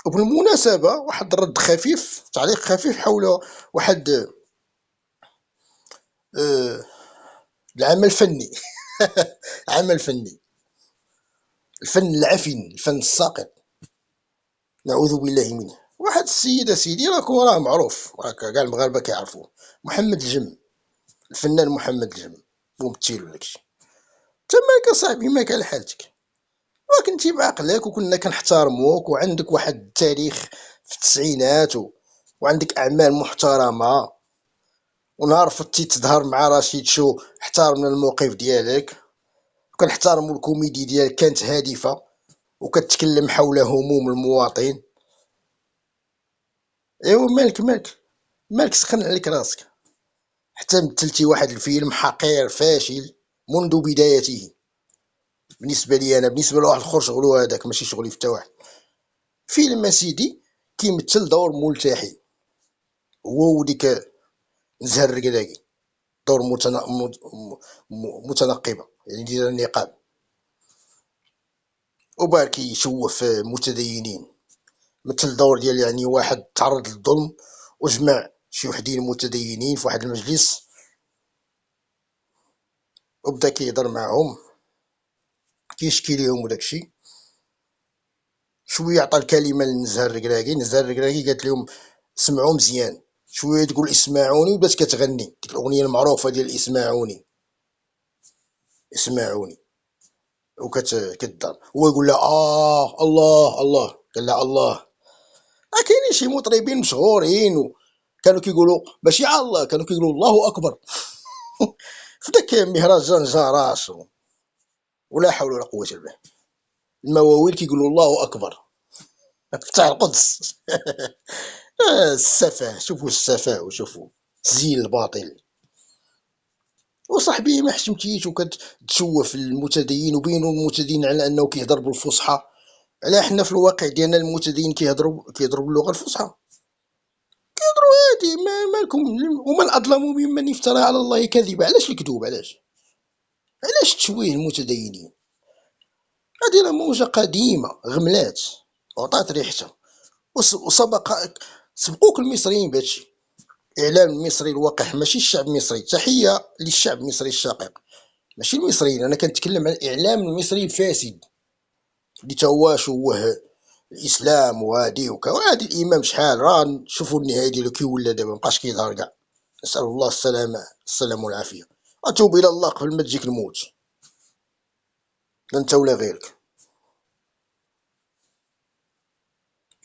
وبالمناسبة واحد الرد خفيف، تعليق خفيف حول واحد العمل الفني. عمل فني، الفن العفن، الفن الساقط، نعوذ بالله منه. واحد السيد سيدي راه معروف، راك كاع المغاربة كيعرفوه، محمد الجم، الفنان محمد الجم، ممثل وداكشي. تماك اصاحبي ما كان حالتك، وكنتي بعقلك وكنا كنحتارموك وعندك واحد التاريخ في التسعينات وعندك اعمال محترمه، ونهار فتي تظهر مع رشيد شو احترمنا الموقف ديالك، وكنحتارمو الكوميدي ديالك كانت هادفه وكتكلم حول هموم المواطن. ايوا مالك سخن عليك راسك، حتى مثلتي واحد الفيلم حقير فاشل منذ بدايته. بالنسبه لي انا، بالنسبه لواحد الاخر شغلو هذاك ماشي شغلي حتى واحد. فيلم سيدي كيمثل دور ملتحي، هو وديك نزهة الركراكي، دور متنقبة، يعني دايرة النقاب، وبارك يشوف متدينين، مثل دور ديال يعني واحد تعرض للظلم وجمع شي وحدين متدينين في واحد المجلس، وبدا كيهضر معهم كيشكي ليهم وداكشي. شويه عطى الكلمه لنزهة الركراكي، نزهة الركراكي قالت لهم سمعوا مزيان، شويه تقول اسمعوني وبدات كتغني ديك الاغنيه المعروفه ديال اسمعوني اسمعوني، كتضرب، هو يقول لها الله الله، قال لها الله. كاينين شي مطربين مشهورين كانوا كيقولوا ماشي على الله، كانوا كيقولوا الله اكبر. في داك مهرجان جاراش ولا حول ولا قوه الا بالله، المواويل كيقولوا الله اكبر فتح القدس. السفه، شوفوا السفه وشوفوا الزين الباطل. وصاحبي ما حشمتيش وكتشوف المتدين وبينوا المتدين على انه كيهضر بالفصحى، على حنا في الواقع ديالنا المتدين كيهضروا باللغه الفصحى، كيهضروا عادي. مالكم؟ ومن اظلم ممن افترى على الله كذبا. علاش الكذوب؟ علاش تشويه المتدينين؟ هذه راه موجه قديمه غملات وعطات ريحتها، سبقوك المصريين بهادشي. اعلام المصري الوقح، ماشي الشعب المصري، تحيه للشعب المصري الشقيق، ماشي المصريين، انا كنتكلم عن الاعلام المصري الفاسد اللي تا هو شوه الاسلام وهادي وهادي الامام شحال راه شوفوا النهايه ديالو كي ولا دابا مابقاش كيظهر كاع. نسال الله السلامه والعافيه. اتوب الى الله قبل ما تجيك الموت، لا انت ولا غيرك.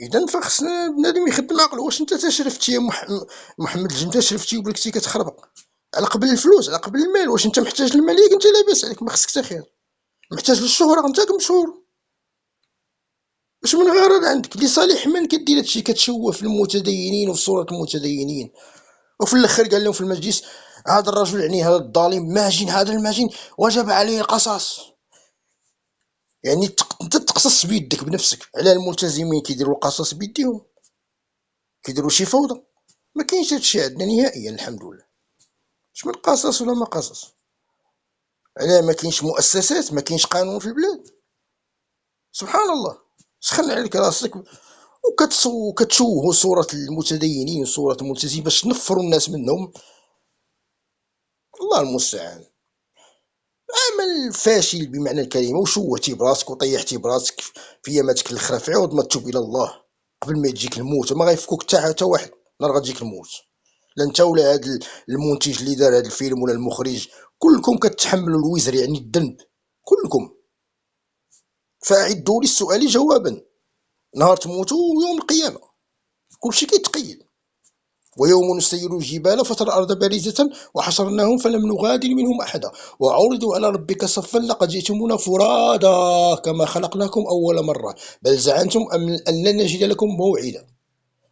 اذا فخصنا بنادم يخدم عقله. واش انت تشرفتي يا محمد الجن، تشرفتي وبلكتي كتخربق على قبل الفلوس، على قبل المال؟ واش انت محتاج للمال؟ ياك انت لاباس عليك، ما خصك حتى خير. محتاج للشهره، انت مشهور، واش من غرض عندك لصالح من كدير هادشي؟ كتشوه في المتدينين وفي صورة المتدينين. وفي الاخر قال لهم في المجلس هذا الرجل، يعني هذا الظالم ماجن، هذا الماجن وجب عليه القصاص. يعني انت تقصص بيدك بنفسك على الملتزمين كيديروا القصاص بيديهم، كيديروا شي فوضى. ما كاينش هادشي عندنا نهائيا الحمد لله. اش من قصص ولا ما قصص؟ علاه ما كاينش مؤسسات، ما كاينش قانون في البلاد؟ سبحان الله. سخن عليك راسك وكتشوهوا صورة المتدينين وصورة الملتزمين باش تنفروا الناس منهم. الله المستعان. عمل فاشل بمعنى الكلمة، وشوهتي براسك وطيحتي براسك في ياماتك الاخرى، في عوض ما تتوب الى الله قبل ما يجيك الموت. ما غيفكوك حتى واحد نهار غتجيك الموت، لا انت ولا هذا المنتج اللي دار هذا الفيلم ولا المخرج، كلكم كتحملوا الوزر، يعني الذنب كلكم. فاعدوا للسؤال جوابا، نهار تموتوا يوم القيامة كلشي كيتقيد. ويوم نسير الجبال فترى الأرض بارزة وحشرناهم فلم نغادر منهم أحدا وعرضوا على ربك صفا لقد جئتمونا فرادا كما خلقناكم أول مرة بل زعمتم أن لن نجد لكم موعدا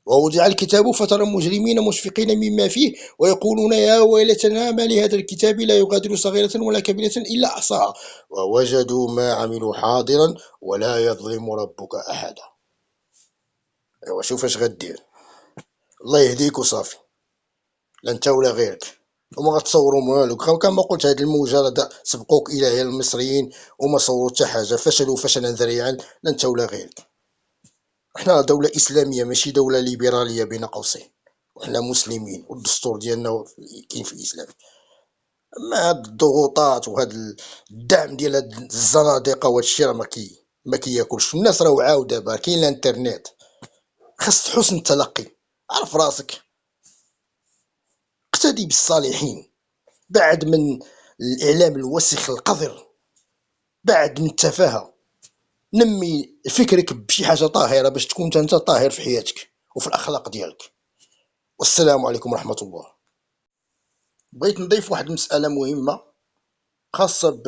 ووضع الكتاب فترى المجرمين مشفقين مما فيه ويقولون يا ويلتنا ما لهذا الكتاب لا يغادر صغيرة ولا كبيرة إلا أحصاها ووجدوا ما عملوا حاضرا ولا يظلم ربك أحدا. ايوا شوف اش غدير، الله يهديك وصافي، لا انت ولا غيرك. وما غتصوروا والو، كما قلت هاد الموجه راه سبقوك اليها المصريين وما صوروا حتى حاجه، فشلوا فشلا ذريعا، لا انت ولا غيرك. حنا دولة إسلامية ماشي دولة ليبرالية بين قوسين، وحنا مسلمين والدستور ديالنا كاين في الإسلام. أما هاد الضغوطات وهاد الدعم ديال هاد الزنادقة وهاد الشي راه ما كياكلش. الناس راه وعاو دابا كاين الانترنت، خاص حسن التلقي. عرف راسك، اقتدي بالصالحين، بعد من الإعلام الوسخ القذر، بعد من التفاهة، نمي فكرك بشي حاجة طاهرة باش تكون انت طاهر في حياتك وفي الأخلاق ديالك. والسلام عليكم ورحمة الله. بغيت نضيف واحد المسألة مهمة خاصة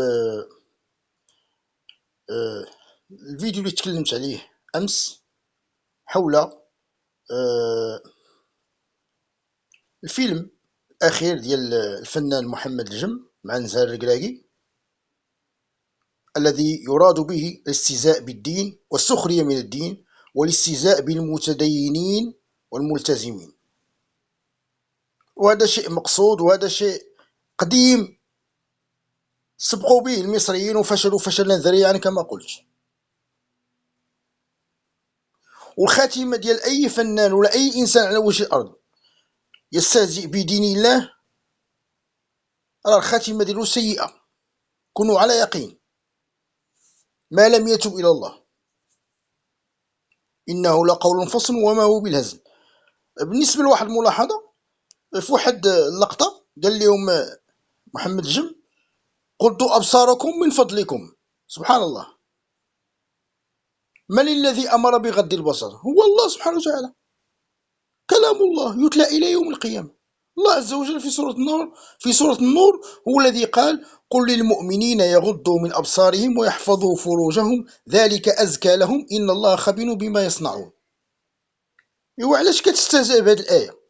الفيديو اللي تكلمت عليه أمس حول الفيلم الأخير ديال الفنان محمد الجم مع نزار الركراكي، الذي يراد به الاستهزاء بالدين والسخرية من الدين والاستهزاء بالمتدينين والملتزمين. وهذا شيء مقصود، وهذا شيء قديم سبقوا به المصريين وفشلوا فشلا ذريعا كما قلت. والخاتمة ديال أي فنان ولا أي إنسان على وجه الأرض يستهزئ بدين الله راه الخاتمة ديالو سيئة، كونوا على يقين، ما لم يتب إلى الله إنه لقول فصل وما هو بالهزل. بالنسبة لواحد الملاحظة في واحد اللقطة قال لهم محمد الجم: غضوا أبصاركم من فضلكم. سبحان الله، من الذي أمر بغض البصر؟ هو الله سبحانه وتعالى، كلام الله يتلى إلى يوم القيامة. الله عز وجل في سورة النور هو الذي قال: قل للمؤمنين يغضوا من أبصارهم ويحفظوا فروجهم ذلك أزكى لهم إن الله خبير بما يصنعون. إيوا علاش كتستهزئ بهذه الآية؟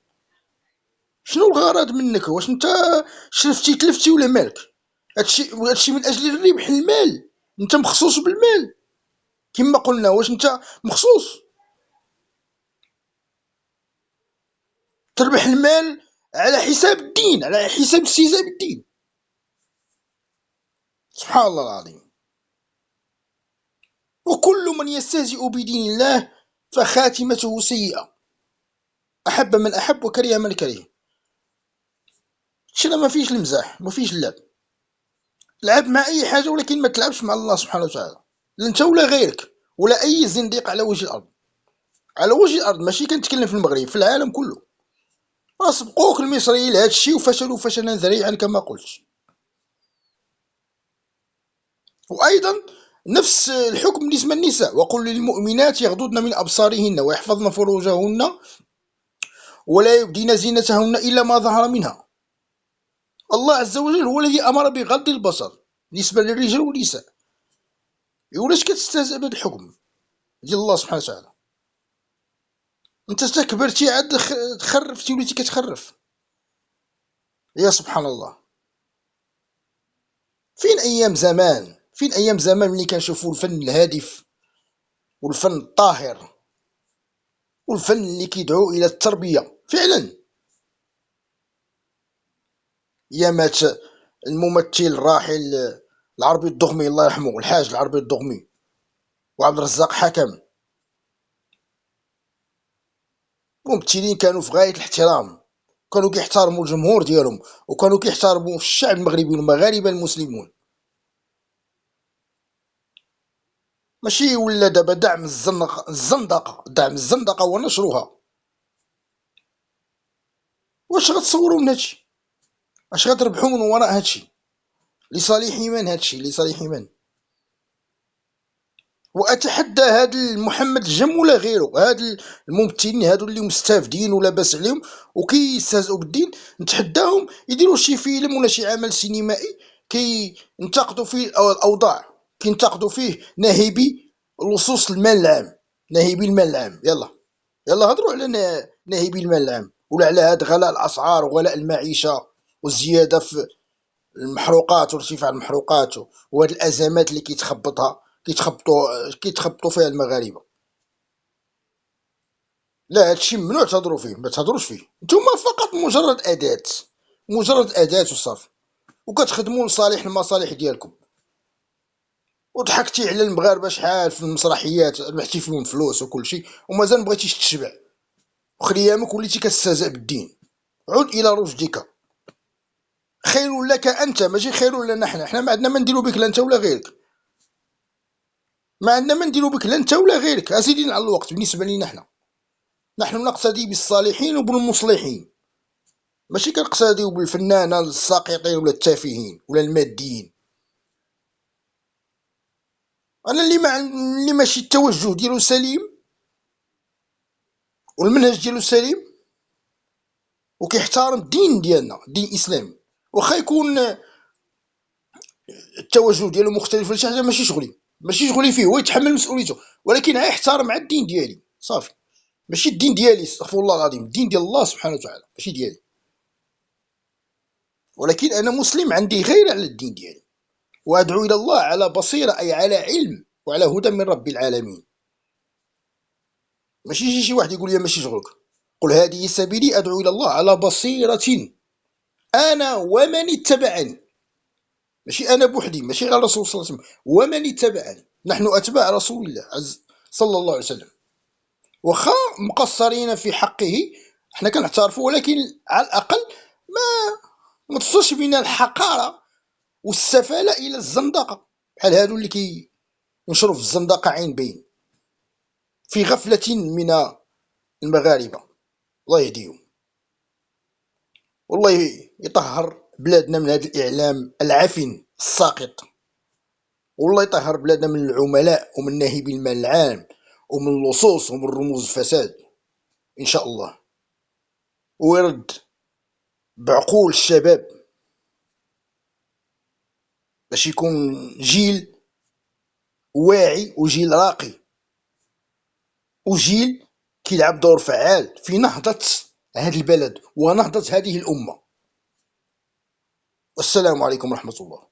شنو الغرض منك؟ واش انت شرفتي تلفتي ولا مالك؟ هادشي من أجل الربح، المال، انت مخصوص بالمال كما قلنا. واش انت مخصوص تربح المال على حساب الدين، على حساب الاستهزاء بالدين؟ سبحان الله العظيم. وكل من يستهزئ بدين الله فخاتمته سيئة، أحب من أحب وكره من كره. شنو ما فيش المزاح، ما فيش اللعب. لعب مع أي حاجة ولكن ما تلعبش مع الله سبحانه وتعالى، لا انت ولا غيرك ولا أي زنديق على وجه الأرض. على وجه الأرض، ماشي كنتكلم في المغرب، في العالم كله. سبقوك المصريين لهذا الشيء وفشلوا فشلا ذريعا كما قلت. وأيضا نفس الحكم بالنسبة للنساء: وقل للمؤمنات يغضضن من أبصارهن ويحفظن فروجهن ولا يبدين زينتهن إلا ما ظهر منها. الله عز وجل هو الذي أمر بغض البصر بالنسبة للرجال والنساء. ولاش كتستهزئ بهذا الحكم ديال الله سبحانه وتعالى؟ انت استكبرتي عاد تخرفتي وليتي كتخرف. يا سبحان الله. فين أيام زمان، فين أيام زمان ملي كنشوفوا الفن الهادف والفن الطاهر والفن اللي كيدعو إلى التربية فعلا. يا مات الممثل الراحل العربي الضغمي الله يرحمه، الحاج العربي الضغمي وعبد الرزاق حكم، ممثلين كانوا في غاية الاحترام، كانوا كيحترموا الجمهور ديالهم وكانوا كيحترموا الشعب المغربي والمغاربة المسلمون. ماشي ولا دابا دعم الزندقة، دعم الزندقة ونشرها. واش غتصوروا من هادشي؟ اش غتربحوا من وراء هادشي؟ لصالح من هادشي؟ لصالح من؟ واتحدى هاد محمد الجم ولا غيره، هاد الممثلين هادو اللي مستافدين ولا باس عليهم وكيستهزئوا بالدين، نتحداهم يديروا شي فيلم ولا شي عمل سينمائي كينتقدوا فيه الاوضاع، كينتقدوا فيه ناهبي لصوص المال العام، ناهبي المال العام. يلا هضروا على ناهبي المال العام ولا على هاد غلاء الاسعار وغلاء المعيشه والزياده في المحروقات وارتفاع المحروقات وهاد الازمات اللي كيتخبطوا فيها المغاربه. لا، هادشي ممنوع تهضروا فيه، ما تهضروش فيه. نتوما فقط مجرد اداه، مجرد اداه وصافي، وكتخدموا لصالح المصالح ديالكم. وضحكتي على المغاربه شحال في المسرحيات، ربحتي فيهم فلوس وكل شيء، ومازال مبغيتيش تشبع، وخريامك وليتي كتستهزأ بالدين. عد الى رشدك. خير لك انت، ماشي خير لنا حنا ما عندنا ما نديرو بك لا انت ولا غيرك، ما عندنا ما نديرو بك لا انت ولا غيرك. اسيدين على الوقت بالنسبه لينا حنا، نحن نقتدي بالصالحين وبالمصلحين، ماشي كنقتديو بالفنانه الساقطين ولا التافهين ولا الماديين. انا اللي ماشي التوجه ديالو سليم والمنهج ديالو سليم وكيحترم الدين ديالنا، الدين الاسلامي، واخا يكون التوجه ديالو مختلف ولا شي حاجه، ماشي شغلي فيه، هو يتحمل مسؤوليته، ولكن يحترم مع الدين ديالي صافي. ماشي الدين ديالي، استغفر الله العظيم، الدين ديال الله سبحانه وتعالى ماشي ديالي، ولكن انا مسلم عندي غير على الدين ديالي، وادعو الى الله على بصيره، اي على علم وعلى هدى من رب العالمين. ماشي يجي شي واحد يقول لي ماشي شغلك. قل هذه سبيلي ادعو الى الله على بصيره انا ومن اتبعني، ماشي انا بوحدي، ماشي على الرسول صلى الله عليه وسلم، ومن اتبعني، نحن اتباع رسول الله صلى الله عليه وسلم. واخا مقصرين في حقه حنا كنعترفوا، ولكن على الاقل ما توصلش بينا الحقاره والسفاله الى الزندقه، بحال هادو اللي كينشروا في الزندقه عين بين في غفله من المغاربه. الله يهديهم، والله يطهر بلادنا من هذا الاعلام العفن الساقط، والله يطهر بلادنا من العملاء ومن ناهبي المال العام ومن اللصوص ومن رموز الفساد ان شاء الله، ويرد بعقول الشباب باش يكون جيل واعي وجيل راقي وجيل كيلعب دور فعال في نهضة هذا البلد ونهضة هذه الأمة. والسلام عليكم ورحمة الله.